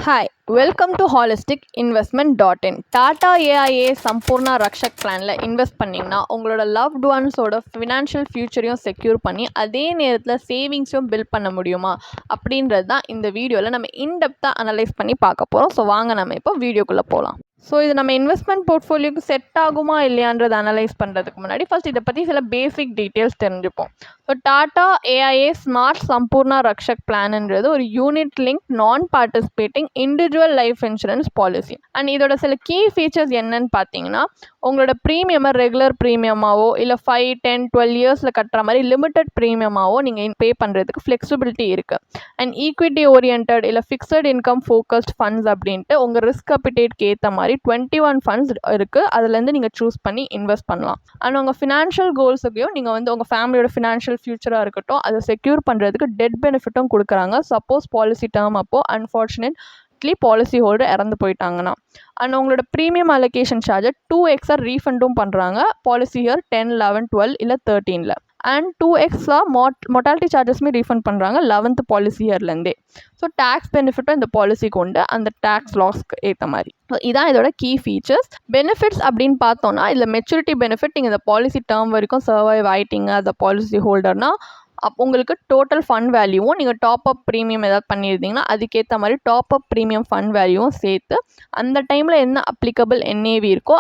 Hi, welcome to holisticinvestment.in. Tata AIA Sampoorna Rakshak பிளானில் invest பண்ணிங்கன்னா உங்களோட லவ்ட் ஒன்ஸோட ஃபினான்ஷியல் ஃபியூச்சரையும் செக்யூர் பண்ணி அதே நேரத்தில் சேவிங்ஸையும் பில்ட் பண்ண முடியுமா அப்படின்றது தான் இந்த வீடியோவில் நம்ம இன்டெப்த்தாக அனலைஸ் பண்ணி பார்க்க போகிறோம். ஸோ வாங்க நம்ம இப்போ வீடியோக்குள்ளே போகலாம். ஸோ இது நம்ம இன்வெஸ்ட்மெண்ட் போர்ட்ஃபோலியோக்கு செட் ஆகுமா இல்லையான்றது அனலைஸ் பண்ணுறதுக்கு முன்னாடி ஃபர்ஸ்ட் இதை பற்றி சில பேசிக் டீட்டெயில்ஸ் தெரிஞ்சுப்போம். So Tata AIA smart Sampoorna Rakshak பிளான்ன்றது ஒரு unit link non participating individual life insurance policy. And இதோட சில கீ ஃபீச்சர்ஸ் என்னன்னு பார்த்தீங்கன்னா, உங்களோட ப்ரீமியமை ரெகுலர் ப்ரீமியமாவோ இல்லை 5, 10, 12 இயர்ஸில் கட்டுற மாதிரி லிமிட்டட் ப்ரீமியமாவோ நீங்கள் பே பண்ணுறதுக்கு ஃப்ளெக்சிபிலிட்டி இருக்குது. அண்ட் ஈக்விட்டி ஓரியன்ட் இல்லை ஃபிக்ஸட் இன்கம் ஃபோக்கஸ்ட் ஃபண்ட்ஸ் அப்படின்ட்டு உங்கள் ரிஸ்க் அப்பிடேட்க்கு ஏற்ற மாதிரி 21 ஃபண்ட்ஸ் இருக்குது. அதுலேருந்து நீங்கள் சூஸ் பண்ணி இன்வெஸ்ட் பண்ணலாம். அண்ட் உங்கள் ஃபினான்ஷியல் கோல்ஸுக்கையும் நீங்கள் வந்து உங்கள் ஃபேமிலியோட ஃபினான்ஷியல் ஃபியூச்சராக இருக்கட்டும் அதை செக்யூர் பண்ணுறதுக்கு டெட் பெனிஃபிட்டும் கொடுக்குறாங்க. சப்போஸ் பாலிசி டேர்ம் அப்போது அன்ஃபார்ச்சுனேட்லி பாலிசி ஹோல்டர் இறந்து போயிட்டாங்கன்னா. அண்ட் உங்களோட ப்ரீமியம் அலோகேஷன் சார்ஜை 2x ரீஃபண்டும் பண்ணுறாங்க பாலிசி இயர் 10, 11, 12 இல்லை 13ல். அண்ட் 2x மொட்டாலிட்டி சார்ஜஸ்மே ரீஃபண்ட் பண்ணுறாங்க 11th பாலிசி இயர்லேருந்தே. ஸோ டேக்ஸ் பெனிஃபிட்டும் இந்த பாலிசிக்கு உண்டு, அந்த டேக்ஸ் லாஸ்க்கு ஏற்ற மாதிரி. ஸோ இதான் இதோட கீ ஃபீச்சர்ஸ். பெனிஃபிட்ஸ் அப்படின்னு பார்த்தோன்னா இதில் மெச்சூரிட்டி பெனிஃபிட், நீங்கள் இந்த பாலிசி டேர்ம் வரைக்கும் சர்வைவ் ஆகிட்டீங்க அந்த பாலிசி ஹோல்டர்னா உங்களுக்கு டோட்டல் ஃபண்ட் வேல்யூவும் நீங்கள் டாப் அப் ப்ரீமியம் ஏதாவது பண்ணியிருந்தீங்கன்னா அதுக்கேற்ற மாதிரி டாப் அப் ப்ரீமியம் ஃபண்ட் வேல்யூவும் சேர்த்து அந்த டைமில் என்ன அப்ளிகபிள் என்ஏவி இருக்கோ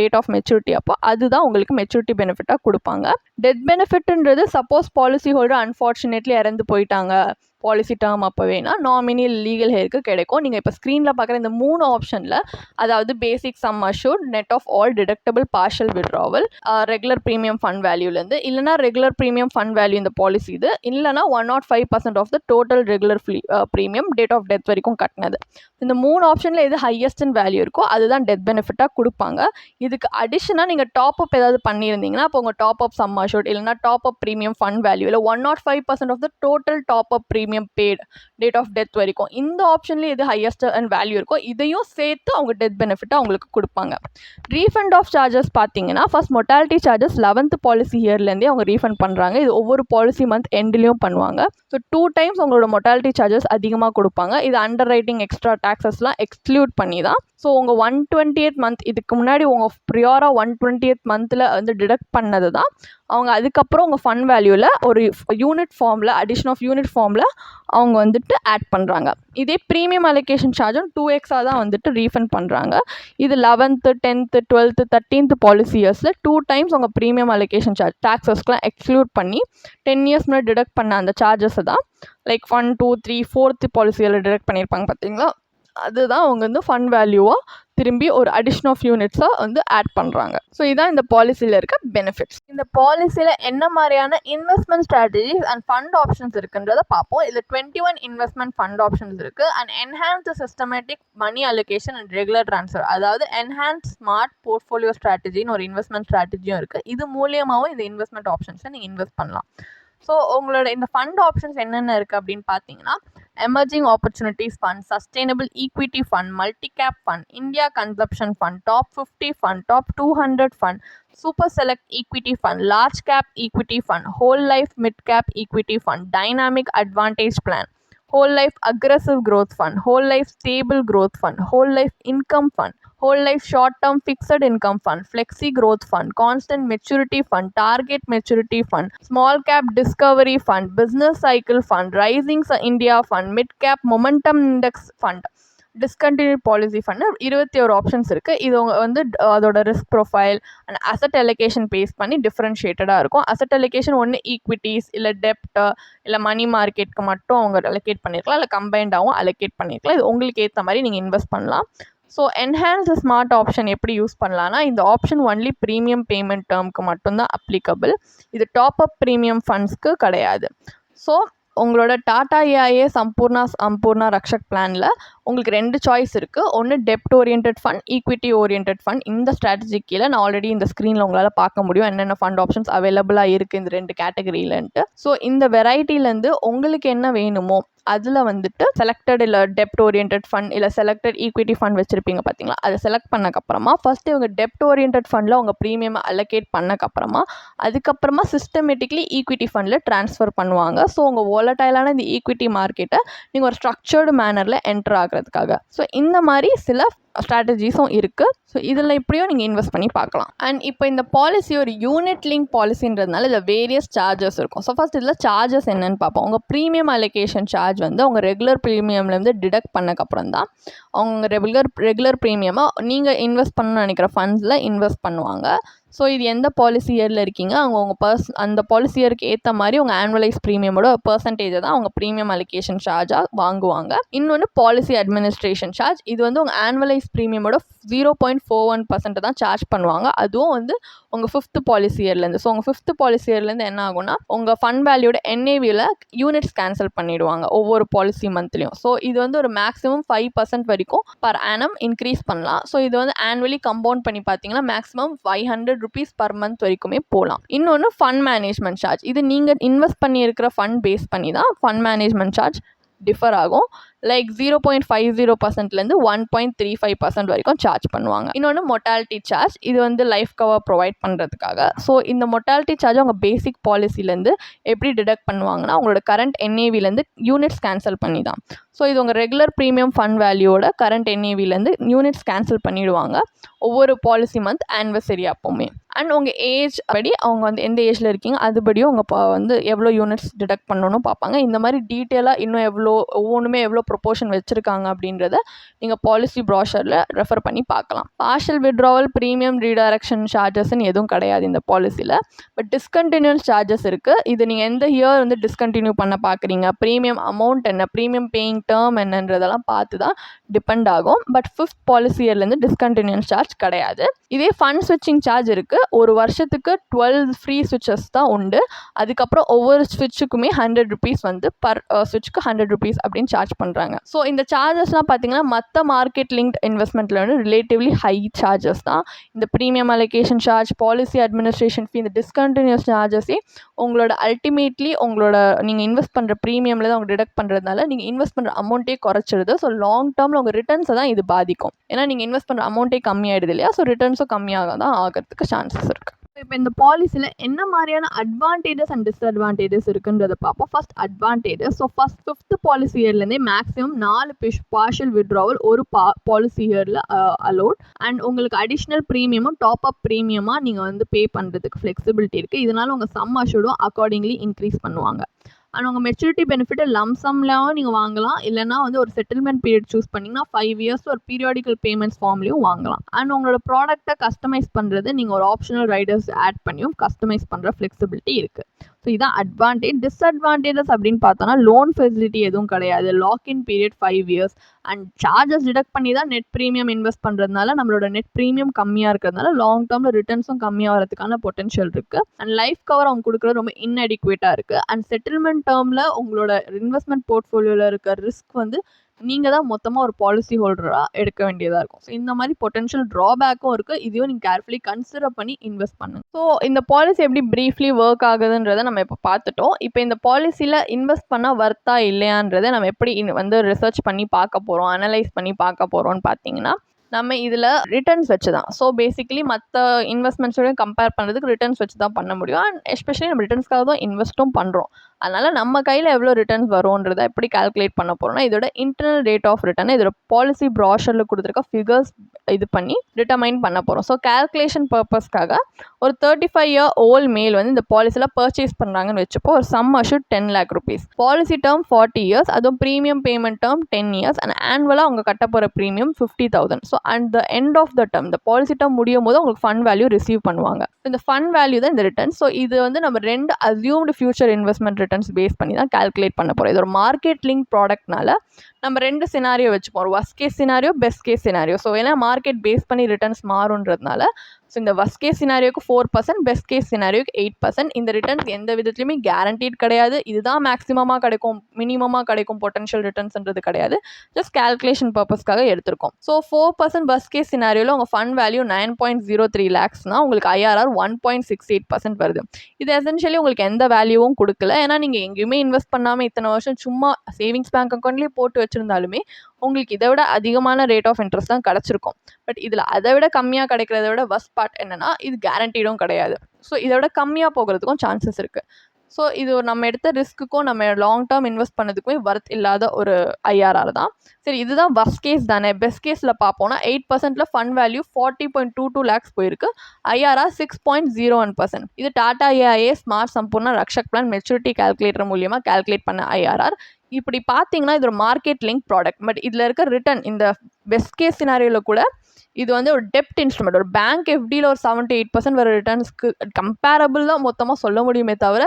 டேட் ஆஃப் மெச்சூரிட்டி அப்போ அதுதான் உங்களுக்கு மெச்சூரிட்டி பெனிஃபிட்டாக கொடுப்பாங்க. டெத் பெனிஃபிட்ன்றது சப்போஸ் பாலிசி ஹோல்டர் அன்ஃபார்ச்சுனேட்லி இறந்து போயிட்டாங்க பாலிசி டேர்ம் அப்போவேனா நாமினி லீகல் ஹேருக்கு கிடைக்கும். நீங்கள் இப்போ ஸ்க்ரீனில் பார்க்குற இந்த 3 ஆப்ஷனில், அதாவது basic sum assured, net of all deductible partial withdrawal, regular premium fund வேல்யூலேருந்து, இல்லைனா ரெகுலர் ப்ரீமியம் ஃபண்ட் வேல்யூ இந்த பாலிசி இது, இல்லைனா 105% of the total regular premium date of death வரைக்கும் கட்டினது. இந்த 3 ஆப்ஷனில் எது ஹையஸ்ட் வேல்யூ இருக்கோ அதுதான் டெத் பெனிஃபிட்டாக கொடுப்பாங்க. இதுக்கு அடிஷனாக நீங்கள் டாப் அப் ஏதாவது பண்ணியிருந்தீங்கன்னா அப்போ உங்கள் டாப் அப் சம் அஷ்யூர்ட் இல்லைனா top up premium fund value இல்லை 105% of the total top up premium paid date of death வரைக்கும் இந்த ஆப்ஷன்லேயே எது ஹையஸ்ட் அண்ட் வேல்யூ இருக்கோ இதையும் சேர்த்து அவங்க டெத் பெனிஃபிட்டாக அவங்களுக்கு கொடுப்பாங்க. ரீஃபண்ட் ஆஃப் சார்ஜஸ் பார்த்தீங்கன்னா first mortality charges 11th policy இயர்லேருந்தே அவங்க ரீஃபண்ட் பண்ணுறாங்க. இது ஒவ்வொரு பாலிசி மந்த் எண்ட்லேயும் பண்ணுவாங்க. ஸோ 2 times உங்களோட மொட்டாலிட்டி சார்ஜஸ் அதிகமாக கொடுப்பாங்க. இது அண்டர் ரைட்டிங் எக்ஸ்ட்ரா டாக்ஸஸ்லாம் எக்ஸ்க்ளூட் பண்ணி தான். ஸோ உங்கள் 120th மந்த் இதுக்கு முன்னாடி உங்கள் ப்ரியாராக 120th மந்தில் வந்து டிடக்ட் பண்ணது தான் அவங்க அதுக்கப்புறம் உங்கள் ஃபண்ட் வேல்யூவில் ஒரு யூனிட் ஃபார்மில் அடிஷன் ஆஃப் யூனிட் ஃபார்மில் அவங்க வந்துட்டு ஆட் பண்ணுறாங்க. இதே ப்ரீமியம் அலோகேஷன் சார்ஜும் 2x தான் வந்துட்டு ரீஃபண்ட் பண்ணுறாங்க. இது 11th, 10th, 12th, 13th policy இயர்ஸில் 2 times உங்கள் ப்ரீமியம் அலோகேஷன் சார்ஜ் டாக்ஸஸ்க்குலாம் எக்ஸ்க்ளூட் பண்ணி 10 years முன்னாடி டிடக்ட் பண்ண அந்த சார்ஜஸை தான் லைக் 1, 2, 3, 4th பாலிசியில் டிடக்ட் பண்ணியிருப்பாங்க பார்த்தீங்களா, அதுதான் அவங்க வந்து ஃபண்ட் வேல்யூவாக திரும்பி ஒரு அடிஷன் ஆஃப் யூனிட்ஸாக வந்து ஆட் பண்ணுறாங்க. ஸோ இதான் இந்த பாலிசியில் இருக்க பெனிஃபிட்ஸ். இந்த பாலிசியில் என்ன மாதிரியான investment strategies and fund options இருக்குன்றதை பார்ப்போம். இதில் 21 இன்வெஸ்ட்மெண்ட் ஃபண்ட் ஆப்ஷன்ஸ் இருக்குது. And enhance systematic money allocation and regular transfer, அதாவது என்ஹான்ஸ் ஸ்மார்ட் போர்ட்ஃபோலியோ ஸ்ட்ராட்டஜின்னு ஒரு இன்வெஸ்ட்மெண்ட் ஸ்ட்ராட்டஜியும் இருக்குது. இது மூலியமாகவும் இந்த இன்வெஸ்ட்மெண்ட் ஆப்ஷன்ஸை நீங்கள் இன்வெஸ்ட் பண்ணலாம். ஸோ உங்களோட இந்த ஃபண்ட் ஆப்ஷன்ஸ் என்னென்ன இருக்குது அப்படின்னு பார்த்தீங்கன்னா, emerging opportunities fund, sustainable equity fund, multi cap fund, India consumption fund, top 50 fund, top 200 fund, super select equity fund, large cap equity fund, whole life mid cap equity fund, dynamic advantage plan, whole life aggressive growth fund, whole life stable growth fund, whole life income fund, whole life short term fixed income fund, flexi growth fund, constant maturity fund, target maturity fund, small cap discovery fund, business cycle fund, rising India fund, mid cap momentum index fund, discontinue policy fund 21 options இருக்குது. இது வந்து அதோட risk profile and asset allocation base பண்ணி டிஃப்ரென்ஷியேட்டடாக இருக்கும். Asset allocation ஒன்று equities இல்லை டெப்ட் இல்லை மணி மார்க்கெட்டுக்கு மட்டும் அவங்க அலோகேட் பண்ணியிருக்கலாம், இல்லை கம்பைண்டாகவும் அலோகேட் பண்ணியிருக்கலாம். இது உங்களுக்கு ஏற்ற மாதிரி நீங்கள் இன்வெஸ்ட் பண்ணலாம். ஸோ என்ஹான்ஸ் ஸ்மார்ட் ஆப்ஷன் எப்படி யூஸ் பண்ணலான்னா, இந்த ஆப்ஷன் ஒன்லி ப்ரீமியம் பேமெண்ட் டேர்முக்கு மட்டும்தான் அப்ளிகபிள். இது டாப் அப் ப்ரீமியம் ஃபண்ட்ஸ்க்கு கிடையாது. ஸோ உங்களோட டாடா ஏஐஏ சம்பூர்ணா ரக்ஷக் பிளானில் உங்களுக்கு 2 சாய்ஸ் இருக்குது. ஒன்று டெப்ட் orient fund, equity orient fund. இந்த ஸ்ட்ராட்டஜி கீழே நான் ஆல்ரெடி இந்த ஸ்க்ரீனில் உங்களால் பார்க்க முடியும் என்னென்ன ஃபண்ட் ஆப்ஷன்ஸ் அவைலபிளாக இருக்குது இந்த 2 கேட்டகரியிலன்ட்டு. ஸோ இந்த வெரைட்டிலேருந்து உங்களுக்கு என்ன வேணுமோ அதில் வந்துட்டு செலக்டட் இல்லை டெப்ட் ஓரியன்ட் ஃபண்ட் இல்லை செலக்டட் ஈக்விட்டி ஃபண்ட் வச்சுருப்பீங்க பார்த்தீங்களா, அதை செலக்ட் பண்ணக்கப்புறமா ஃபஸ்ட்டு இவங்க டெப்ட் ஓரியன்ட் ஃபண்டில் உங்கள் ப்ரீமியம் அலோகேட் பண்ணக்கப்புறமா அதுக்கப்புறமா சிஸ்டமேட்டிக்லி ஈக்விட்டி ஃபண்டில் ட்ரான்ஸ்ஃபர் பண்ணுவாங்க. ஸோ உங்கள் வாலடைலான இந்த ஈக்விட்டி மார்க்கெட்டை நீங்கள் ஒரு ஸ்ட்ரக்சர்டு மேனரில் என்டர் ஆகிறதுக்காக. ஸோ இந்த மாதிரி சில ஸ்ட்ராட்டஜிஸும் இருக்குது. ஸோ இதில் இப்படியும் நீங்கள் இன்வெஸ்ட் பண்ணி பார்க்கலாம். அண்ட் இப்போ இந்த பாலிசி ஒரு யூனிட் லிங்க் பாலிசின்றதுனால இதில் வேரியஸ் சார்ஜஸ் இருக்கும். ஸோ ஃபஸ்ட் இதில் சார்ஜஸ் என்னென்னு பார்ப்போம். உங்கள் ப்ரீமியம் அலோகேஷன் சார்ஜ் வந்து உங்கள் ரெகுலர் ப்ரீமியம்லேருந்து டிடக்ட் பண்ணக்கப்புறம் தான் அவங்க ரெகுலர் ப்ரீமியமாக நீங்கள் இன்வெஸ்ட் பண்ணணும்னு நினைக்கிற ஃபண்ட்ஸில் இன்வெஸ்ட் பண்ணுவாங்க. ஸோ இது எந்த பாலிசி இயரில் இருக்கீங்க அவங்க அந்த பாலிசி இயருக்கு ஏற்ற மாதிரி உங்கள் ஆனுவலைஸ் ப்ரீமியமோட பர்சன்டேஜை தான் அவங்க ப்ரீமியம் அலோகேஷன் சார்ஜாக வாங்குவாங்க. இன்னொன்று பாலிசி அட்மினிஸ்ட்ரேஷன் சார்ஜ். இது வந்து உங்கள் ஆனுவலைஸ் ப்ரீமியமோட 0.41% தான் சார்ஜ் பண்ணுவாங்க. அதுவும் வந்து உங்கள் 5th பாலிசி இயர்லேருந்து. ஸோ உங்கள் 5th பாலிசி இயர்லேருந்து என்ன ஆகும்னா உங்கள் ஃபண்ட் வேல்யூட NAVயில் யூனிட்ஸ் கேன்சல் பண்ணிவிடுவாங்க ஒவ்வொரு பாலிசி மந்த்லையும். ஸோ இது வந்து ஒரு மேக்ஸிமம் 5% வரைக்கும் பர் ஆனம் இன்க்ரீஸ் பண்ணலாம். ஸோ இது வந்து ஆனுவலி கம்பவுண்ட் பண்ணி பார்த்தீங்கன்னா மேக்ஸிமம் ₹500 பர் மந்த் வரைக்குமே போகலாம். இன்னொன்று ஃபண்ட் மேனேஜ்மெண்ட் சார்ஜ். இது நீங்கள் இன்வெஸ்ட் பண்ணியிருக்கிற ஃபண்ட் பேஸ் பண்ணி தான் ஃபண்ட் மேனேஜ்மெண்ட் சார்ஜ் டிஃபர் ஆகும். லைக் 0.50%லேருந்து 1.35% வரைக்கும் சார்ஜ் பண்ணுவாங்க. இன்னொன்று மொட்டாலிட்டி சார்ஜ். இது வந்து லைஃப் கவர் ப்ரொவைட் பண்ணுறதுக்காக. ஸோ இந்த மொட்டாலிட்டி சார்ஜ் அவங்க பேசிக் பாலிசிலேருந்து எப்படி டிடக்ட் பண்ணுவாங்கன்னா உங்களோட கரண்ட் NAVலேருந்து யூனிட்ஸ் கேன்சல் பண்ணி தான். ஸோ இது உங்கள் ரெகுலர் ப்ரீமியம் ஃபண்ட் வேல்யூவோட கரண்ட் NAVலேருந்து யூனிட்ஸ் கேன்சல் பண்ணிவிடுவாங்க ஒவ்வொரு பாலிசி மந்த் ஆனிவர்சரி அப்போவுமே. அண்ட் உங்கள் ஏஜ் படி அவங்க வந்து எந்த ஏஜில் இருக்கீங்க அதுபடியும் அவங்க வந்து எவ்வளோ யூனிட்ஸ் டிடக்ட் பண்ணணும்னு பார்ப்பாங்க. இந்த மாதிரி டீட்டெயிலாக இன்னும் ஒவ்வொன்றுமே எவ்வளோ ப்ரொபோர்ஷன் வச்சுருக்காங்க அப்படின்றத நீங்கள் பாலிசி ப்ராஷரில் ரெஃபர் பண்ணி பார்க்கலாம். பார்ஷியல் விட்ராவல் ப்ரீமியம் ரீடைரக்ஷன் சார்ஜஸ்ன்னு எதுவும் கிடையாது இந்த பாலிசியில். பட் டிஸ்கண்டினியூஸ் சார்ஜஸ் இருக்குது. இது நீங்கள் எந்த இயர் வந்து டிஸ்கண்டினியூ பண்ண பார்க்குறீங்க, ப்ரீமியம் அமௌண்ட் என்ன, ப்ரீமியம் பேயிங் டேர்ம் என்னன்றதெல்லாம் பார்த்து தான் டிபெண்ட் ஆகும். பட் 5th பாலிசி இயர்லேருந்து டிஸ்கண்டினியூஸ் சார்ஜ் கிடையாது. இதே ஃபண்ட் ஸ்விட்சிங் சார்ஜ் இருக்குது. ஒரு வருஷத்துக்கு 12 ஃப்ரீ ஸ்விட்சஸ் தான் உண்டு. அதுக்கப்புறம் ஒவ்வொரு ஸ்விட்சுக்குமே ₹100 வந்து பர் ஸ்விட்சுக்கு ₹100 அப்படின்னு சார்ஜ் பண்ணுறாங்க. ஸோ இந்த சார்ஜஸ்லாம் பார்த்தீங்கன்னா மற்ற மார்க்கெட் லிங்க்ட் இன்வெஸ்ட்மெண்ட்டில் வந்து ரிலேட்டிவ்லி ஹை சார்ஜஸ் தான். இந்த premium allocation charge, policy administration fee, இந்த டிஸ்கண்டினியூஸ் சார்ஜஸே உங்களோட அல்டிமேட்லி உங்களோட நீங்கள் இன்வெஸ்ட் பண்ணுற ப்ரீமியமில் தான் அவங்க டிடக்ட் பண்ணுறதுனால நீங்கள் இன்வெஸ்ட் பண்ணுற அமௌண்ட்டே குறைச்சிடுது. ஸோ லாங் டேர்மில் உங்கள் ரிட்டர்ன்ஸை தான் இது பாதிக்கும். ஏன்னா நீங்கள் இன்வெஸ்ட் பண்ணுற அமௌண்ட்டே கம்மியாயிடுது இல்லையா. ஸோ ரிட்டர்ன்ஸும் கம்மியாக தான் ஆகிறதுக்கு சான்சஸ் இருக்குது. இப்போ இந்த பாலிசியில் என்ன மாதிரியான அட்வான்டேஜஸ் அண்ட் டிஸ்அட்வான்டேஜஸ் இருக்குன்றதை பார்ப்போம். First advantages. So first 5th policy இயர்லேருந்தே மேக்ஸிமம் 4 பார்ஷியல் விட்ராவல் ஒரு பாலிசி இயரில் அலோட். அண்ட் உங்களுக்கு அடிஷ்னல் ப்ரீமியமும் டாப் அப் ப்ரீமியமாக நீங்கள் வந்து பே பண்ணுறதுக்கு ஃப்ளெக்சிபிலிட்டி இருக்குது. இதனால் உங்கள் சம் அஷ்யூர்டும் அக்கார்டிங்லி இன்க்ரீஸ் பண்ணுவாங்க. அண்ட் உங்கள் மெச்சூரிட்டி பெனிஃபிட்டை லம்சம்லாம் நீங்கள் வாங்கலாம். இல்லைனா வந்து ஒரு செட்டில்மெண்ட் பீரியட் சூஸ் பண்ணிங்கன்னா 5 இயர்ஸ் ஒரு பீரியாடிக்கல் பேமெண்ட்ஸ் ஃபார்ம்லையும் வாங்கலாம். அண்ட் உங்களோட ப்ராடக்ட்டை கஸ்டமைஸ் பண்ணுறது நீங்கள் ஒரு ஆப்ஷனல் ரைடர்ஸ் ஆட் பண்ணியும் கஸ்டமைஸ் பண்ணுற ஃப்ளெக்சிபிலிட்டி இருக்குது. ஸோ இதான் அட்வான்டேஜ். டிஸ்அட்வான்டேஜஸ் அப்படின்னு பார்த்தோன்னா லோன் ஃபெசிலிட்டி எதுவும் கிடையாது. Login period 5 years. And charges detect பண்ணி தான் நெட் ப்ரீமியம் இன்வெஸ்ட் பண்ணுறதுனால நம்மளோட நெட் ப்ரீமியம் கம்மியாக இருக்கிறதுனால லாங் டேர்மில் ரிட்டர்ன்ஸும் கம்மியாக வரதுக்கான பொட்டன்ஷியல் இருக்குது. அண்ட் லைஃப் கவர் அவங்க கொடுக்குறது ரொம்ப இன்அடிக்குவேட்டாக இருக்குது. அண்ட் செட்டில்மெண்ட் டேர்மில் உங்களோட இன்வெஸ்ட்மெண்ட் போர்ட்ஃபோலியோவில் இருக்க ரிஸ்க் வந்து நீங்கள் தான் மொத்தமாக ஒரு பாலிசி ஹோல்டராக எடுக்க வேண்டியதாக இருக்கும். ஸோ இந்த மாதிரி பொட்டன்ஷியல் ட்ராபேக்கும் இருக்குது. இதையும் நீங்கள் கேர்ஃபுல்லி கன்சிடர் பண்ணி இன்வெஸ்ட் பண்ணுங்க. ஸோ இந்த பாலிசி எப்படி ப்ரீஃப்லி ஒர்க் ஆகுதுன்றதை நம்ம இப்போ பார்த்துட்டோம். இப்போ இந்த பாலிசியில் இன்வெஸ்ட் பண்ணால் வர்த்தா இல்லையான்றதை நம்ம எப்படி வந்து ரிசர்ச் பண்ணி பார்க்க போகிறோம், அனலைஸ் பண்ணி பார்க்க போகிறோம்னு பார்த்தீங்கன்னா நம்ம இதில் ரிட்டர்ன்ஸ் வச்சு தான். ஸோ பேசிக்கலி மற்ற இன்வெஸ்ட்மெண்ட்ஸோடையும் கம்பேர் பண்ணுறதுக்கு ரிட்டர்ன்ஸ் வச்சு தான் பண்ண முடியும். அண்ட் எஸ்பெஷலி நம்ம ரிட்டர்ன்ஸ்க்காக தான் இன்வெஸ்ட்டும் பண்ணுறோம். அதனால் நம்ம கையில் எவ்வளோ ரிட்டர்ன்ஸ் வரும்ன்றதை எப்படி கால்குலேட் பண்ண போகிறோம்னா இதோட இன்டர்னல் ரேட் ஆஃப் ரிட்டர்ன் இதோட பாலிசி ப்ராஷரில் கொடுத்துருக்க ஃபிகர்ஸ் இது பண்ணி டிட்டர்மைன் பண்ண போகிறோம். ஸோ கால்குலேஷன் பர்பஸ்க்காக ஒரு 35 year old மேல் வந்து இந்த பாலிசியில் பர்ச்சேஸ் பண்ணுறாங்கன்னு வச்சுப்போ ஒரு sum assured 10 lakh rupees. Policy term 40 years. அதுவும் premium payment term 10 years. And ஆனுவலாக அவங்க கட்ட போகிற premium 50,000. So and the end of the term இந்த பாலிசி டேர்ம் முடியும் போது உங்களுக்கு ஃபண்ட் வேல்யூ ரிசீவ் பண்ணுவாங்க. இந்த ஃபண்ட் வேல்யூ தான் இந்த ரிட்டர்ன். ஸோ இது வந்து நம்ம 2 assumed future investment returns base பண்ணி தான் கால்குலேட் பண்ண போகிறோம். இது ஒரு மார்க்கெட் லிங்க் ப்ராடக்ட்னால நம்ம 2 சினாரியோ வச்சுப்போம். ஒரு worst case scenario, best case scenario. So ஏன்னா மார்க்கெட் பேஸ் பண்ணி ரிட்டர்ன்ஸ் மாறுன்றதுனால ஸோ இந்த worst கேஸ் சினாரியோக்கு 4%, பெஸ்ட் கேஸ் சினாரியோக்கு 8%. இந்த ரிட்டர்ன்ஸ் எந்த விதத்துலையுமே கேரண்டீட் கிடையாது. இதுதான் மேக்ஸிமமாக கிடைக்கும், மினிமமாக கிடைக்கும் பொட்டன்ஷியல் ரிட்டர்ன்ஸ்ன்றது கிடையாது. ஜஸ்ட் கால்குலேஷன் பர்பஸ்க்காக எடுத்திருக்கோம். ஸோ 4% worst கேஸ் சினாரியோவில் உங்கள் ஃபண்ட் வேல்யூ 9.03 lakhsனா உங்களுக்கு IRR 1.68% வருது. இது எசென்ஷியலி உங்களுக்கு எந்த வேல்யூவும் கொடுக்கல. ஏன்னா நீங்கள் எங்கேயுமே இன்வெஸ்ட் பண்ணாமல் இத்தனை வருஷம் சும்மா சேவிங்ஸ் பேங்க் அக்கௌண்ட்லேயே போட்டு வச்சுருந்தாலுமே உங்களுக்கு இதை விட அதிகமான ரேட் ஆஃப் இன்ட்ரெஸ்ட் தான் கிடச்சிருக்கும். பட் இதில் அதை விட கம்மியாக கிடைக்கிறத விட வர்ஸ்ட் பார்ட் என்னென்னா இது கேரண்டீடும் கிடையாது. ஸோ இதை விட கம்மியாக போகிறதுக்கும் சான்சஸ் இருக்குது. ஸோ இது நம்ம எடுத்த ரிஸ்க்குக்கும் நம்ம லாங் டேர்ம் இன்வெஸ்ட் பண்ணதுக்குமே வர்த் இல்லாத ஒரு IRR தான். சரி, இதுதான் வர்ஸ்ட் கேஸ் தானே. பெஸ்ட் கேஸில் பார்ப்போம்னா 8%ல் ஃபண்ட் வேல்யூ 40.22 lakhs போயிருக்கு. IRR 6.01%. இது Tata AIA smart Sampoorna Rakshak plan maturity calculator மூலியமாக கால்குலேட் பண்ண IRR. இப்படி பார்த்தீங்கன்னா இது ஒரு மார்க்கெட் லிங்க் ப்ராடக்ட். பட் இதில் இருக்க ரிட்டர்ன் இந்த பெஸ்ட் கேஸ் சினாரியோவில் கூட இது வந்து ஒரு டெப்ட் இன்ஸ்ட்ருமெண்ட். ஒரு பேங்க் FDயில் ஒரு 7 to 8% வர ரிட்டர்ன்ஸ்க்கு கம்பேரபிள் தான் மொத்தமாக சொல்ல முடியுமே தவிர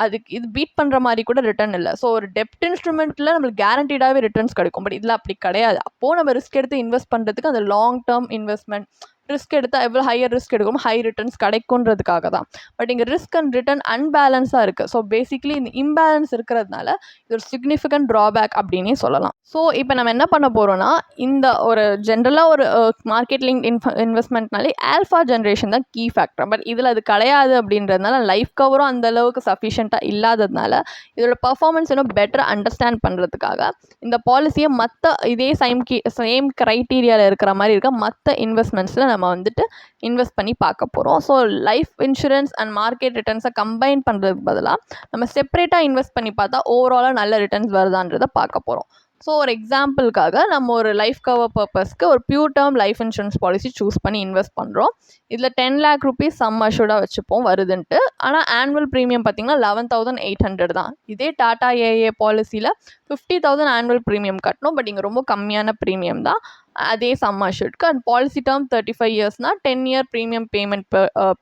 அதுக்கு இது பீட் பண்ணுற மாதிரி கூட ரிட்டர்ன் இல்லை. ஸோ ஒரு டெப்ட் இன்ஸ்ட்ருமெண்ட்டில் நம்மளுக்கு கேரண்டீடாகவே ரிட்டர்ன்ஸ் கிடைக்கும். பட் இதில் அப்படி கிடையாது. அப்போது நம்ம ரிஸ்க் எடுத்து இன்வெஸ்ட் பண்ணுறதுக்கு அந்த லாங் டேர்ம் இன்வெஸ்ட்மெண்ட் ரிஸ்க் எடுத்தால் எவ்வளோ ஹையர் ரிஸ்க் எடுக்கும் ஹை ரிட்டர்ன்ஸ் கிடைக்குன்றதுக்காக தான். பட் இங்கே ரிஸ்க் அண்ட் ரிட்டர்ன் அன்பேலன்ஸாக இருக்குது. ஸோ பேசிக்லி இந்த இம்பேலன்ஸ் இருக்கிறதுனால இது ஒரு சிக்னிஃபிகண்ட் ட்ராபேக் அப்படின்னே சொல்லலாம். ஸோ இப்போ நம்ம என்ன பண்ண போகிறோன்னா இந்த ஒரு ஜென்ரலாக ஒரு மார்க்கெட் லிங்க் இன்வெஸ்ட்மெண்ட்னாலே ஆல்ஃபா ஜென்ரேஷன் தான் கீ ஃபேக்டர். பட் இதில் அது கிடையாது அப்படின்றதுனால லைஃப் கவரும் அந்தளவுக்கு சஃபிஷியண்ட்டாக இல்லாததுனால இதோட பர்ஃபார்மன்ஸ் இன்னும் பெட்டர் அண்டர்ஸ்டாண்ட் பண்ணுறதுக்காக இந்த பாலிசியை மற்ற இதே சேம் க்ரைட்டீரியாவில் இருக்கிற மாதிரி இருக்க மற்ற இன்வெஸ்ட்மெண்ட்ஸில் நம்ம வந்துட்டு இன்வெஸ்ட் பண்ணி பார்க்க போகிறோம். So life insurance and market ரிட்டர்ன்ஸை கம்பைன் பண்ணுறதுக்கு பதிலாக நம்ம செப்பரேட்டாக இன்வெஸ்ட் பண்ணி பார்த்தா ஓவராலாக நல்ல ரிட்டர்ன்ஸ் வருதான்றதை பார்க்க போகிறோம். ஸோ ஒரு எக்ஸாம்பிளுக்காக நம்ம ஒரு லைஃப் கவர் பர்பஸ்க்கு ஒரு pure term life insurance policy choose பண்ணி இன்வெஸ்ட் பண்ணுறோம். இதில் 10 lakh rupees சம் அஷ்யூர்டாக வச்சுப்போம் வருதுன்ட்டு. ஆனால் ஆனுவல் ப்ரீமியம் பார்த்திங்கன்னா 11,800 தான். இதே டாடா AIA பாலிசியில் 50,000 ஆனுவல் ப்ரீமியம் கட்டணும். பட் இங்கே ரொம்ப கம்மியான ப்ரீமியம் தான் அதே சம் அஷ்யூர்டுக்கு. அண்ட் பாலிசி டேர்ம் 35 yearsனால் 10 year ப்ரீமியம் பேமெண்ட்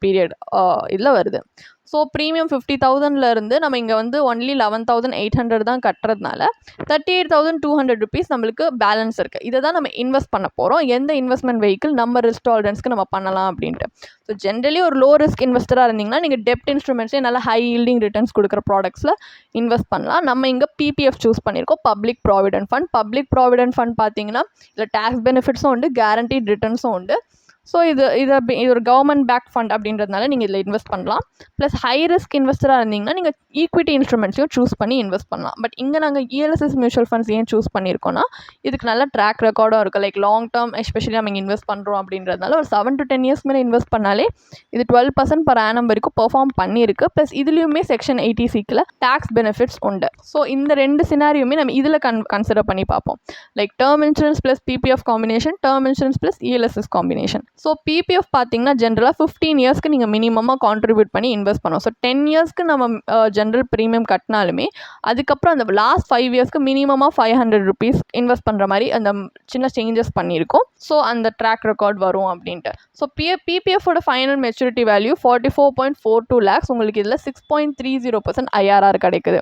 பீரியட் இதில் வருது. ஸோ ப்ரீமியம் 50,000ல இருந்து நம்ம இங்கே வந்து ஒன்லி 11,800 தான் கட்டுறதுனால 38,200 rupees நம்மளுக்கு பேலன்ஸ் இருக்குது. இதை தான் நம்ம இன்வெஸ்ட் பண்ண போகிறோம். எந்த இன்வெஸ்ட்மெண்ட் வெஹிக்கிள் நம்ம ரிஸ்க் டாலரன்ஸ்க்கு நம்ம பண்ணலாம் அப்படின்ட்டு. ஸோ ஜென்ரலி ஒரு லோ ரிஸ்க் இன்வெஸ்டராக இருந்தீங்கன்னா நீங்கள் டெப்ட் இன்ஸ்ட்ருமெண்ட்ஸே நல்லா ஹை ஈல்டிங் ரிட்டர்ன்ஸ் கொடுக்குற ப்ராடக்ட்ஸில் இன்வெஸ்ட் பண்ணலாம். நம்ம இங்கே PPF சூஸ் பண்ணியிருக்கோம், public provident fund. Public provident fund பார்த்தீங்கன்னா இதில் டேக்ஸ் பெனிஃபிட்ஸும் உண்டு, கேரண்டீட் ரிட்டர்ன்ஸும் உண்டு. ஸோ இது ஒரு கவர்மெண்ட் பேக் ஃபண்ட் அப்படின்றதுனால நீங்கள் இதில் இன்வெஸ்ட் பண்ணலாம். ப்ளஸ் ஹை ரிஸ்க் இன்வெஸ்டராக இருந்தீங்கன்னா நீங்கள் ஈக்விட்டி இன்ஸ்ட்ருமெண்ட்ஸையும் சூஸ் பண்ணி இன்வெஸ்ட் பண்ணலாம். பட் இங்கே நாங்கள் ELSS மியூச்சுவல் ஃபண்ட்ஸ் ஏன் சூஸ் பண்ணியிருக்கோன்னா இதுக்கு நல்ல ட்ராக் ரெக்கார்டும் இருக்குது. லைக் லாங் டேர்ம் எஸ்பெஷலி நம்ம இங்கே இன்வெஸ்ட் பண்ணுறோம் அப்படின்றதுனால ஒரு 7 to 10 years மேலே இன்வெஸ்ட் பண்ணாலே இது 12% per annum வரைக்கும் பெர்ஃபார்ம் பண்ணியிருக்கு. ப்ளஸ் இதுலேயுமே செக்ஷன் 80(c)ல டேக்ஸ் பெனிஃபிட்ஸ் உண்டு. ஸோ இந்த ரெண்டு சினாரியுமே நம்ம இதில் கன்சிடர் பண்ணி பார்ப்போம். Like term insurance plus PPF combination, term insurance plus ELSS combination. So PPF பார்த்தீங்கன்னா ஜென்ரலாக 15 yearsக்கு நீங்கள் மினிமமாக கான்ட்ரிபியூட் பண்ணி இன்வெஸ்ட் பண்ணுவோம். ஸோ 10 yearsக்கு நம்ம ஜென்ரல் ப்ரீமியம் கட்டினாலுமே அதுக்கப்புறம் அந்த லாஸ்ட் 5 yearsக்கு மினிமமாக 500 rupees இன்வெஸ்ட் பண்ணுற மாதிரி அந்த சின்ன சேஞ்சஸ் பண்ணியிருக்கோம். ஸோ அந்த ட்ராக் ரெக்கார்ட் வரும் அப்படின்ட்டு. ஸோ PPFோட ஃபைனல் மெச்சூரிட்டி வேல்யூ 44.42 lakhs. உங்களுக்கு இதில் 6.30% IRR கிடைக்குது.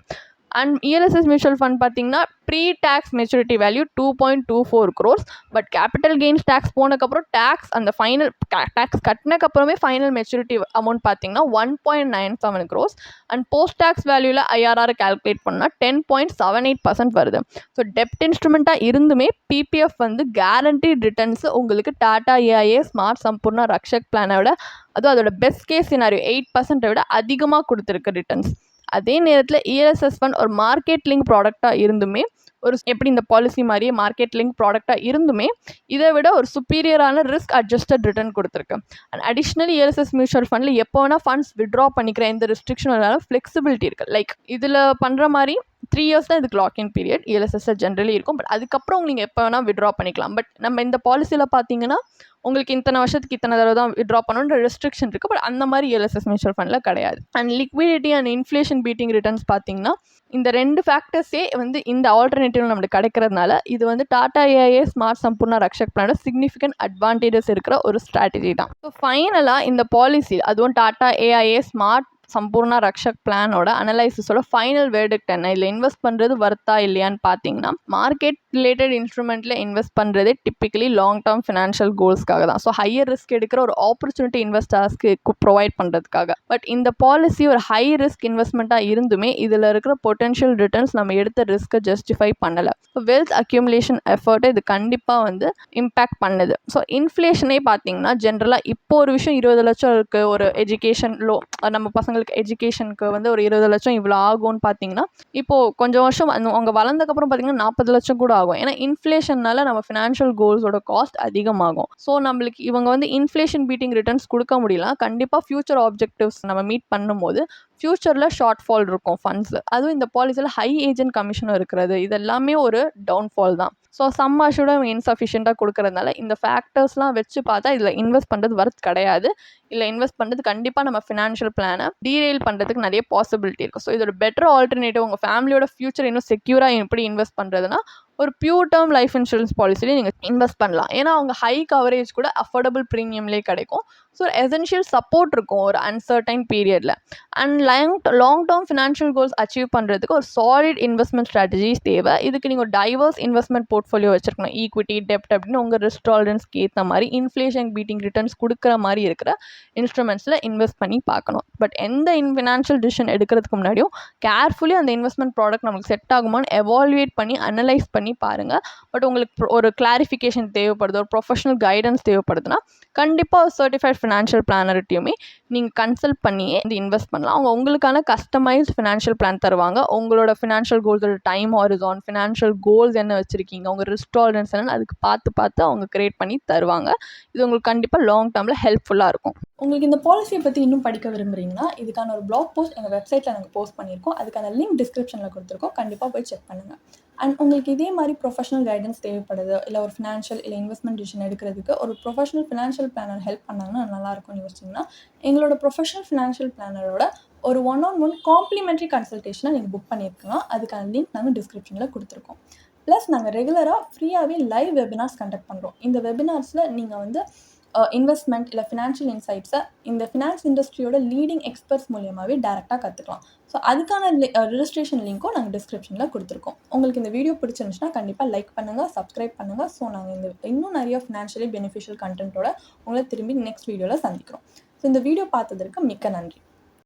அண்ட் ELSS மியூச்சுவல் ஃபண்ட் பார்த்தீங்கன்னா pre tax maturity value 2.24 crores. But capital gains tax போனதுக்கப்புறம் டேக்ஸ் அந்த ஃபைனல் டேக்ஸ் கட்டினக்கப்புறமே ஃபைனல் மெச்சூரிட்டி அமௌண்ட் பார்த்தீங்கன்னா 1.97 crores. அண்ட் போஸ்ட் டேக்ஸ் வேல்யூவில் IRR கால்குலேட் பண்ணால் 10.78% வருது. ஸோ டெப்ட் இன்ஸ்ட்ருமெண்ட்டாக இருந்துமே PPF வந்து கேரண்டீட் ரிட்டர்ன்ஸ் உங்களுக்கு டாடா AIA ஸ்மார்ட் சம்பூர்ணா ரக்ஷக் பிளானை விட அதுவும் அதோட பெஸ்ட் கேஸ் சினாரியோ 8% விட அதிகமாக கொடுத்துருக்கு ரிட்டர்ன்ஸ். அதே நேரத்தில் ELSS ஃபண்ட் ஒரு மார்க்கெட் லிங்க் ப்ராடக்டாக இருந்துமே ஒரு எப்படி இந்த பாலிசி மாதிரியே மார்க்கெட் லிங்க் ப்ராடக்டாக இருந்துமே இதை விட ஒரு சுப்பீரியரான ரிஸ்க் அட்ஜஸ்டட் ரிட்டர்ன் கொடுத்துருக்கு. அண்ட் அடிஷ்னலி ELSS மியூச்சுவல் ஃபண்டில் எப்போ வேணால் ஃபண்ட்ஸ் விட்ரா பண்ணிக்கிற எந்த ரெஸ்ட்ரிக்ஷனும் இல்லாமல் ஃப்ளெக்சிபிலிட்டி இருக்குது. லைக் இதில் பண்ணுற மாதிரி 3 years தான் இதுக்கு லாக்இன் பீரியட் ELSS ஜென்ரலி இருக்கும். பட் அதுக்கப்புறம் நீங்கள் எப்போ வேணால் விட்ரா பண்ணிக்கலாம். பட் நம்ம இந்த பாலிசியில் பார்த்தீங்கன்னா உங்களுக்கு இத்தனை வருஷத்துக்கு இத்தனை தடவை தான் விட்ரா பண்ணணுன்ற ரெஸ்ட்ரிக்ஷன் இருக்குது. பட் அந்த மாதிரி ELSS மியூச்சுவல் ஃபண்டில் கிடையாது. And liquidity and inflation beating returns பார்த்தீங்கன்னா இந்த ரெண்டு ஃபேக்டர்ஸே வந்து இந்த ஆல்டர்னேட்டிவ் நம்மளுக்கு கிடைக்கிறதுனால இது வந்து டாடா AIA ஸ்மார்ட் சம்பூர்ணா ரக்ஷக் பிளானோட சிக்னிஃபிகண்ட் அட்வான்டேஜஸ் இருக்கிற ஒரு ஸ்ட்ராட்டஜி தான். ஸோ ஃபைனலாக இந்த பாலிசி அதுவும் டாடா AIA ஸ்மார்ட் சம்பூர்ணா ரக்ஷக் பிளானோட அனலைசிஸோட ஃபைனல் வேர்டிக்ட் என்ன, இதில் இன்வெஸ்ட் பண்ணுறது வர்த்தா இல்லையான்னு பார்த்தீங்கன்னா, மார்க்கெட் ரிலேட்டட் இன்ஸ்ட்ருமெண்ட்டில் இன்வெஸ்ட் பண்ணுறதே டிப்பிக்கலி லாங் டேர்ம் ஃபினான்ஷியல் கோல்ஸ்க்காக தான். ஸோ ஹையர் ரிஸ்க் எடுக்கிற ஒரு ஆப்பர்ச்சுனிட்டி இன்வெஸ்டர்ஸ்க்கு ப்ரொவைட் பண்ணுறதுக்காக. பட் இந்த பாலிசி ஒரு ஹை ரிஸ்க் இன்வெஸ்ட்மெண்ட்டாக இருந்துமே இதில் இருக்கிற பொட்டென்ஷியல் ரிட்டர்ன்ஸ் நம்ம எடுத்த ரிஸ்க்கை ஜஸ்டிஃபை பண்ணலை. ஸோ வெல்த் அக்யூமுலேஷன் எஃபர்ட்டை இது கண்டிப்பாக இம்பேக்ட் பண்ணுது. ஸோ இன்ஃப்ளேஷனே பார்த்தீங்கன்னா ஜென்ரலாக இப்போ ஒரு விஷயம் 20 லட்சம் இருக்குது, ஒரு எஜுகேஷன் நம்ம பசங்களுக்கு எஜுகேஷனுக்கு ஒரு 20 லட்சம் இவ்வளோ ஆகும்னு பார்த்தீங்கன்னா, இப்போது கொஞ்சம் வருஷம் அவங்க வளர்ந்தக்கப்புறம் பார்த்தீங்கன்னா 40 லட்சம் கூட ஆகும். ஏன்னா இன்ஃப்ளேஷன்னால நம்ம ஃபினான்ஷியல் கோல்ஸோட காஸ்ட் அதிகமாகும். ஸோ நம்மளுக்கு இவங்க இன்ஃப்ளேஷன் பீட்டிங் ரிட்டர்ன்ஸ் கொடுக்க முடியல, கண்டிப்பாக ஃபியூச்சர் ஆப்ஜெக்டிவ்ஸ் நம்ம மீட் பண்ணும்போது ஃப்யூச்சரில் ஷார்ட் ஃபால் இருக்கும் ஃபண்ட்ஸில். அதுவும் இந்த பாலிசியில் ஹை ஏஜென்ட் கமிஷனும் இருக்கிறது, இது எல்லாமே ஒரு டவுன்ஃபால் தான். ஸோ சம் அஷ்யூர்டு இன்சஃபிஷியண்ட்டாக கொடுக்கறதுனால இந்த ஃபேக்டர்ஸ்லாம் வச்சு பார்த்தா இதில் இன்வெஸ்ட் பண்ணுறது வர்த் கிடையாது. இல்லை இன்வெஸ்ட் பண்ணுறது கண்டிப்பாக நம்ம ஃபினான்ஷியல் பிளானை டீரெயில் பண்ணுறதுக்கு நிறைய பாசிபிலிட்டி இருக்குது. ஸோ இதோட பெட்டர் ஆல்டர்னேட்டிவ் உங்கள் ஃபேமிலியோட ஃபியூச்சர் இன்னும் செக்யூராக எப்படி இன்வெஸ்ட் பண்ணுறதுனா ஒரு பியூர் டேர்ம் லைஃப் இன்சூரன்ஸ் பாலிசிலேயே நீங்கள் இன்வெஸ்ட் பண்ணலாம். ஏன்னா அவங்க ஹை கவரேஜ் கூட அஃபோர்டபுள் ப்ரீமியம்லேயே கிடைக்கும். ஸோ எசென்ஷியல் சப்போர்ட் இருக்கும் ஒரு அன்சர்டைன் பீரியடில். And long term financial goals achieve பண்ணுறதுக்கு ஒரு சாலிட் இன்வெஸ்ட்மெண்ட் ஸ்ட்ராட்டஜிஸ் தேவை. இதுக்கு நீங்கள் ஒரு டைவர்ஸ் இன்வெஸ்ட்மெண்ட் போர்ட்ஃபோலியோ வச்சுருக்கணும். ஈக்விட்டி, டெப்ட் அப்படின்னு உங்கள் ரிஸ்க் டாலரன்ஸ்க்கு ஏற்ற மாதிரி இன்ஃப்ளேஷன் பீட்டிங் ரிட்டர்ன்ஸ் கொடுக்குற மாதிரி இருக்கிற இன்ஸ்ட்ருமெண்ட்ஸில் இன்வெஸ்ட் பண்ணி பார்க்கணும். பட் எந்த ஃபினான்ஷியல் டிசிஷன் எடுக்கிறதுக்கு முன்னாடியும் கேர்ஃபுல்லி அந்த இன்வெஸ்ட்மெண்ட் ப்ராடக்ட் நம்மளுக்கு செட் ஆகுமான்னு எவாலுவேட் பண்ணி அனலைஸ் பண்ணி பாருங்கள். பட் உங்களுக்கு ஒரு கிளாரிஃபிகேஷன் தேவைப்படுது, ஒரு ப்ரொஃபஷனல் கைடன்ஸ் தேவைப்படுதுன்னா கண்டிப்பாக ஒரு சர்டிஃபைட் ஃபினான்ஷியல் பிளானர்ட்டையுமே நீங்கள் கன்சல்ட் பண்ணியே இந்த இன்வெஸ்ட் பண்ணலாம். அவங்க உங்களுக்கான கஸ்டமைஸ்ட் ஃபினான்ஷியல் பிளான் தருவாங்க. உங்களோட ஃபினான்ஷியல் கோல்ஸோட டைம் ஹாரிசான், ஃபினான்ஷியல் கோல்ஸ் என்ன வச்சுருக்கீங்க, உங்கள் ரிஸ்க் டாலரன்ஸ் என்னன்னு அதுக்கு பார்த்து அவங்க கிரியேட் பண்ணி தருவாங்க. இது உங்களுக்கு கண்டிப்பாக லாங் டேர்மில் ஹெல்ப்ஃபுல்லாக இருக்கும். உங்களுக்கு இந்த பாலிசியை பற்றி இன்னும் படிக்க விரும்புகிறீங்கன்னா இதுக்கான ஒரு பிளாக் போஸ்ட் எங்கள் வெப்சைட்டில் நாங்கள் போஸ்ட் பண்ணியிருக்கோம். அதுக்கான லிங்க் டிஸ்கிரிப்ஷனில் கொடுத்துருக்கோம், கண்டிப்பாக போய் செக் பண்ணுங்கள். அண்ட் உங்களுக்கு இதே மாதிரி ப்ரொஃபஷனல் கைடன்ஸ் தேவைப்படுது, இல்லை ஒரு ஃபினான்ஷியல் இல்லை இன்வெஸ்ட்மெண்ட் டிசிஷன் எடுக்கிறதுக்கு ஒரு ப்ரொஃபஷனல் ஃபினான்ஷியல் பிளானர் ஹெல்ப் பண்ணாங்கன்னா நல்லாயிருக்கும்னு யோசிச்சிங்கன்னா எங்களோட ப்ரொஃபஷனல் ஃபினான்ஷியல் பிளானரோட ஒரு 1-on-1 காம்ப்ளிமெண்ட்ரி கன்சல்டேஷனை நீங்கள் புக் பண்ணியிருக்கலாம். அதுக்கான லிங்க் நாங்கள் டிஸ்கிரிப்ஷனில் கொடுத்துருக்கோம். ப்ளஸ் நாங்கள் ரெகுலராக ஃப்ரீயாகவே லைவ் வெபினார்ஸ் கண்டக்ட் பண்ணுறோம். இந்த வெபினார்ஸில் நீங்கள் இன்வெஸ்ட்மெண்ட் இல்லை ஃபினான்ஷியல் இன்சைட்ஸை இந்த ஃபினான்ஸ் இண்டஸ்ட்ரியோட லீடிங் எக்ஸ்பர்ட்ஸ் மூலியமாகவே டேரெக்டாக கற்றுக்கலாம். ஸோ அதுக்கான ரிஜிஸ்ட்ரேஷன் லிங்க்கும் நாங்கள் டிஸ்கிரிப்ஷனில் கொடுத்துருக்கோம். உங்களுக்கு இந்த வீடியோ பிடிச்சிருந்துச்சுன்னா கண்டிப்பாக லைக் பண்ணுங்கள், சப்ஸ்கிரைப் பண்ணுங்கள். ஸோ நாங்கள் இன்னும் நிறைய ஃபினான்ஷியலி பெனிஃபிஷியல் கண்டென்ட்டோட உங்களை திரும்பி நெக்ஸ்ட் வீடியோவில் சந்திக்கிறோம். ஸோ இந்த வீடியோ பார்த்ததற்கு மிக்க நன்றி.